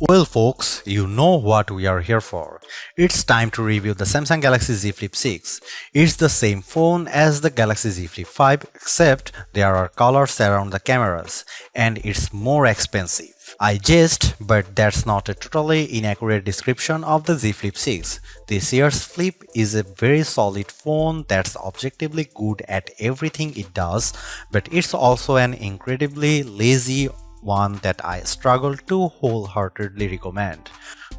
Well folks, you know what we are here for. It's time to review the Samsung Galaxy Z Flip 6. It's the same phone as the Galaxy Z Flip 5 except there are colors around the cameras and it's more expensive. I jest, but that's not a totally inaccurate description of the Z Flip 6. This year's Flip is a very solid phone that's objectively good at everything it does, but it's also an incredibly lazy one that I struggle to wholeheartedly recommend.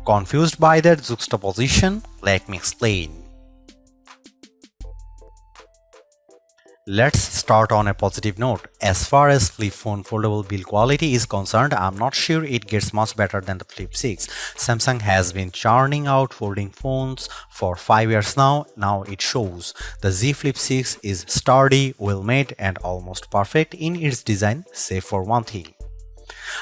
Confused by that juxtaposition? Let me explain. Let's start on a positive note. As far as Flip phone foldable build quality is concerned, I'm not sure it gets much better than the Flip 6. Samsung has been churning out folding phones for 5 years now. Now it shows. The Z Flip 6 is sturdy, well made and almost perfect in its design, save for one thing.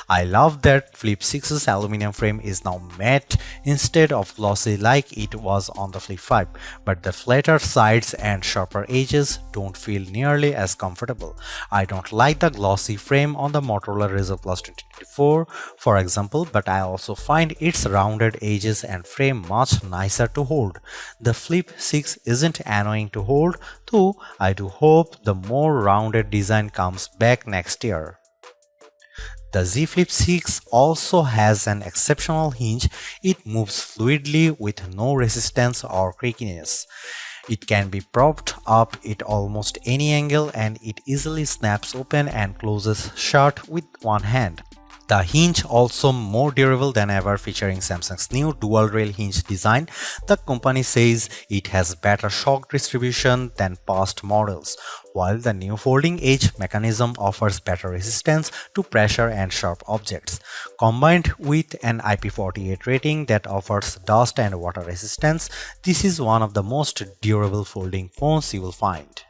I love that Flip 6's aluminum frame is now matte instead of glossy like it was on the Flip 5, but the flatter sides and sharper edges don't feel nearly as comfortable. I don't like the glossy frame on the Motorola Razr Plus 2024, for example, but I also find its rounded edges and frame much nicer to hold. The Flip 6 isn't annoying to hold, though I do hope the more rounded design comes back next year. The Z Flip 6 also has an exceptional hinge. It moves fluidly with no resistance or creakiness. It can be propped up at almost any angle and it easily snaps open and closes shut with one hand. The hinge also more durable than ever, featuring Samsung's new dual rail hinge design. The company says it has better shock distribution than past models, while the new folding edge mechanism offers better resistance to pressure and sharp objects. Combined with an IP48 rating that offers dust and water resistance, this is one of the most durable folding phones you will find.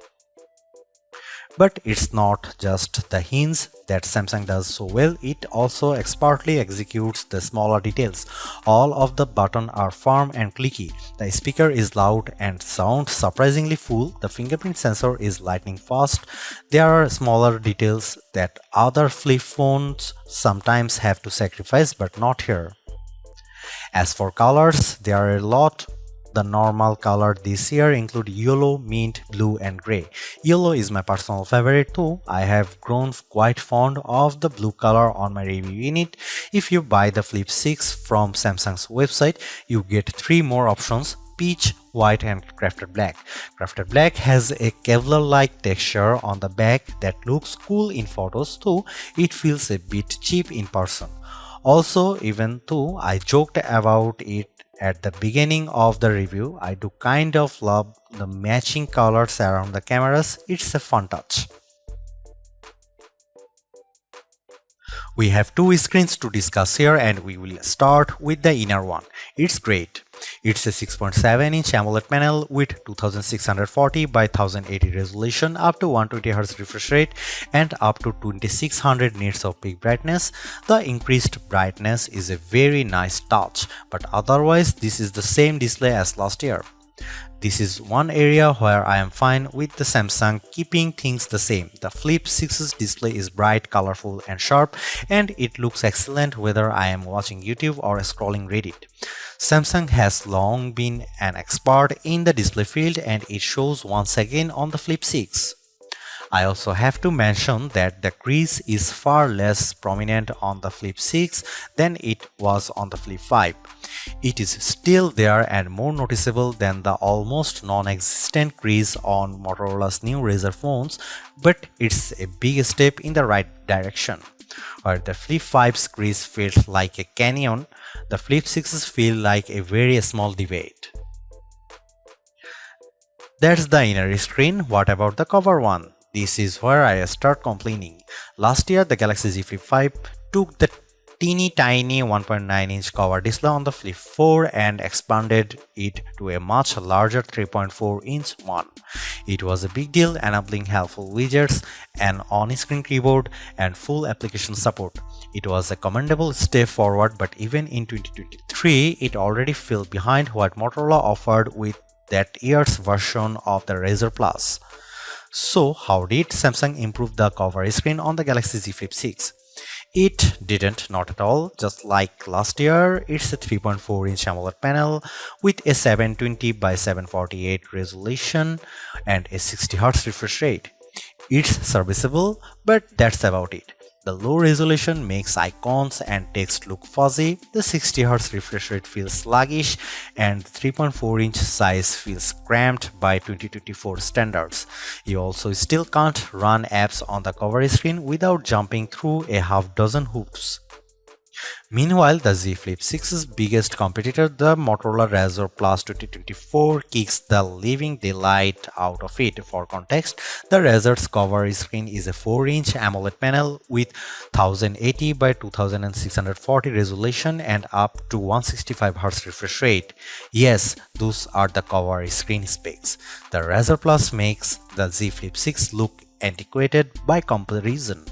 But it's not just the hinge that Samsung does so well, it also expertly executes the smaller details. All of the buttons are firm and clicky, the speaker is loud and sounds surprisingly full, the fingerprint sensor is lightning fast. There are smaller details that other flip phones sometimes have to sacrifice, but not here. As for colors, there are a lot. The normal color this year include yellow, mint, blue and grey. Yellow is my personal favorite too. I have grown quite fond of the blue color on my review unit. If you buy the Flip 6 from Samsung's website, you get 3 more options: peach, white and crafted black. Crafted black has a Kevlar-like texture on the back that looks cool in photos, though it feels a bit cheap in person. Also, even though I joked about it at the beginning of the review, I do kind of love the matching colors around the cameras. It's a fun touch. We have 2 screens to discuss here and we will start with the inner one. It's great. It's a 6.7-inch AMOLED panel with 2640 by 1080 resolution, up to 120Hz refresh rate and up to 2600 nits of peak brightness. The increased brightness is a very nice touch, but otherwise this is the same display as last year. This is one area where I am fine with the Samsung keeping things the same. The Flip 6's display is bright, colorful and sharp and it looks excellent whether I am watching YouTube or scrolling Reddit. Samsung has long been an expert in the display field and it shows once again on the Flip 6. I also have to mention that the crease is far less prominent on the Flip 6 than it was on the Flip 5. It is still there and more noticeable than the almost non-existent crease on Motorola's new Razr phones, but it's a big step in the right direction. Where the Flip 5's crease feels like a canyon, the Flip 6's feel like a very small divot. That's the inner screen. What about the cover one? This is where I start complaining. Last year, the Galaxy Z Flip 5 took the teeny tiny 1.9-inch cover display on the Flip 4 and expanded it to a much larger 3.4-inch one. It was a big deal, enabling helpful widgets, an on-screen keyboard, and full application support. It was a commendable step forward, but even in 2023, it already fell behind what Motorola offered with that year's version of the Razr Plus. So how did Samsung improve the cover screen on the Galaxy Z Flip 6? It didn't, not at all. Just like last year, it's a 3.4-inch AMOLED panel with a 720 by 748 resolution and a 60Hz refresh rate. It's serviceable, but that's about it. The low resolution makes icons and text look fuzzy, the 60Hz refresh rate feels sluggish, and the 3.4-inch size feels cramped by 2024 standards. You also still can't run apps on the cover screen without jumping through a half dozen hoops. Meanwhile, the Z Flip 6's biggest competitor, the Motorola Razr Plus 2024, kicks the living daylight out of it. For context, the Razr's cover screen is a 4-inch AMOLED panel with 1080 by 2640 resolution and up to 165Hz refresh rate. Yes, those are the cover screen specs. The Razr Plus makes the Z Flip 6 look antiquated by comparison.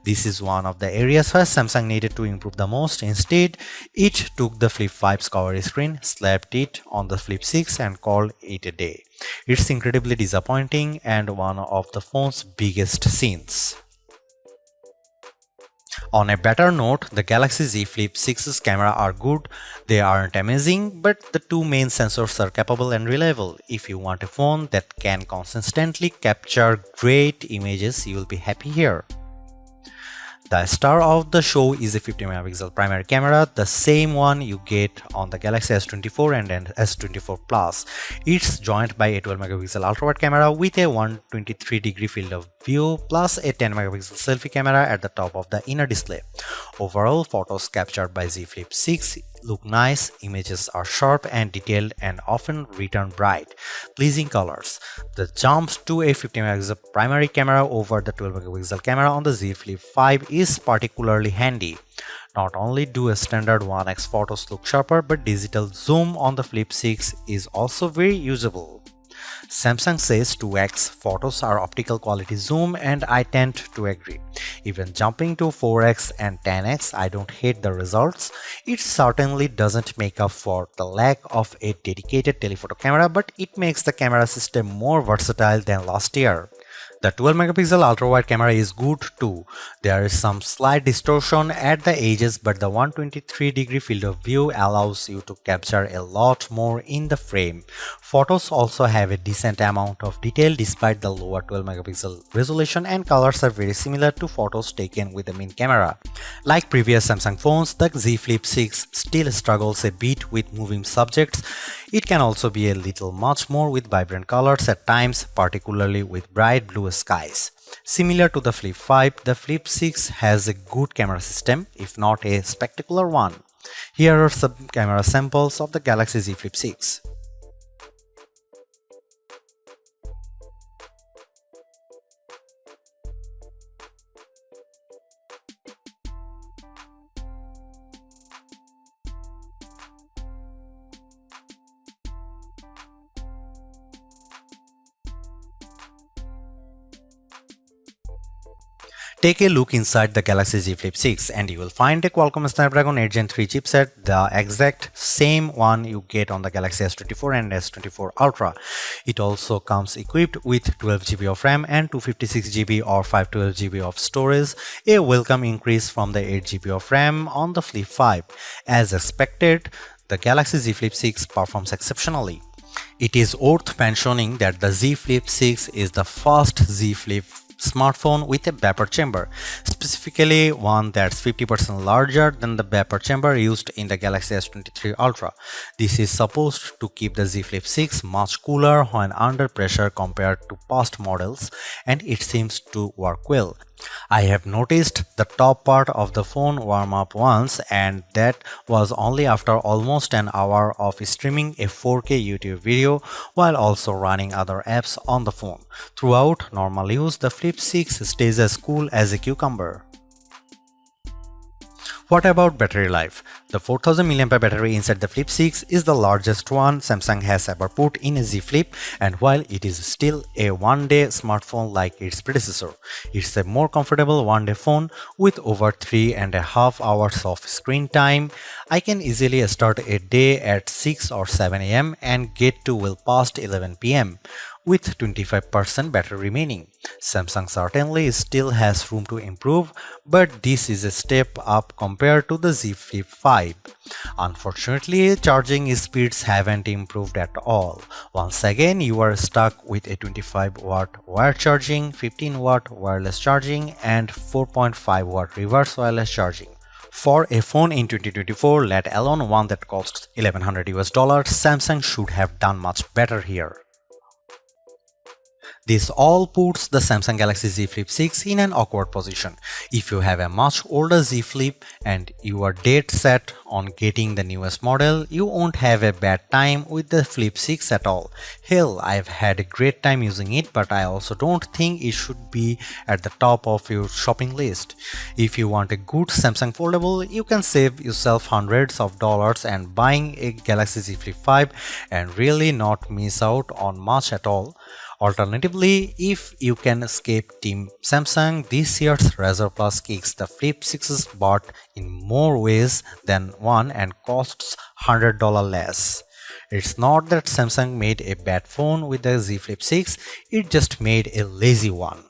This is one of the areas where Samsung needed to improve the most. Instead, it took the Flip 5's cover screen, slapped it on the Flip 6 and called it a day. It's incredibly disappointing and one of the phone's biggest sins. On a better note, the Galaxy Z Flip 6's camera are good. They aren't amazing, but the two main sensors are capable and reliable. If you want a phone that can consistently capture great images, you will be happy here. The star of the show is a 50MP primary camera, the same one you get on the Galaxy S24 and S24 Plus. It's joined by a 12MP ultra-wide camera with a 123-degree field of view plus a 10MP selfie camera at the top of the inner display. Overall, photos captured by Z Flip 6 look nice, images are sharp and detailed and often return bright, pleasing colors. The jump to a 50MP primary camera over the 12MP camera on the Z Flip 5 is particularly handy. Not only do a standard 1x photos look sharper, but digital zoom on the Flip 6 is also very usable. Samsung says 2x photos are optical quality zoom, and I tend to agree. Even jumping to 4x and 10x, I don't hate the results. It certainly doesn't make up for the lack of a dedicated telephoto camera, but it makes the camera system more versatile than last year. The 12MP ultra-wide camera is good too. There is some slight distortion at the edges, but the 123-degree field of view allows you to capture a lot more in the frame. Photos also have a decent amount of detail despite the lower 12MP resolution, and colors are very similar to photos taken with the main camera. Like previous Samsung phones, the Z Flip 6 still struggles a bit with moving subjects. It can also be a little much more with vibrant colors at times, particularly with bright blue skies. Similar to the Flip 5, the Flip 6 has a good camera system, if not a spectacular one. Here are some camera samples of the Galaxy Z Flip 6. Take a look inside the Galaxy Z Flip 6 and you will find a Qualcomm Snapdragon 8 Gen 3 chipset, the exact same one you get on the Galaxy S24 and S24 Ultra. It also comes equipped with 12GB of RAM and 256GB or 512GB of storage, a welcome increase from the 8GB of RAM on the Flip 5. As expected, the Galaxy Z Flip 6 performs exceptionally. It is worth mentioning that the Z Flip 6 is the first Z Flip smartphone with a vapor chamber, specifically one that's 50% larger than the vapor chamber used in the Galaxy S23 Ultra. This is supposed to keep the Z Flip 6 much cooler when under pressure compared to past models, and it seems to work well. I have noticed the top part of the phone warm up once, and that was only after almost an hour of streaming a 4K YouTube video while also running other apps on the phone. Throughout normal use, the Flip 6 stays as cool as a cucumber. What about battery life? The 4000 mAh battery inside the Flip 6 is the largest one Samsung has ever put in a Z Flip, and while it is still a one-day smartphone like its predecessor, it's a more comfortable one-day phone with over 3.5 hours of screen time. I can easily start a day at 6 or 7 am and get to well past 11 pm with 25% battery remaining. Samsung certainly still has room to improve, but this is a step up compared to the Z Flip 5. Unfortunately, charging speeds haven't improved at all. Once again, you are stuck with a 25-watt wire charging, 15-watt wireless charging, and 4.5-watt reverse wireless charging. For a phone in 2024, let alone one that costs $1100, Samsung should have done much better here. This all puts the Samsung Galaxy Z Flip 6 in an awkward position. If you have a much older Z Flip and you are dead set on getting the newest model, you won't have a bad time with the Flip 6 at all. Hell, I've had a great time using it, but I also don't think it should be at the top of your shopping list. If you want a good Samsung foldable, you can save yourself hundreds of dollars and buying a Galaxy Z Flip 5 and really not miss out on much at all. Alternatively, if you can escape Team Samsung, this year's Razr Plus kicks the Flip 6's butt in more ways than one and costs $100 less. It's not that Samsung made a bad phone with the Z Flip 6, it just made a lazy one.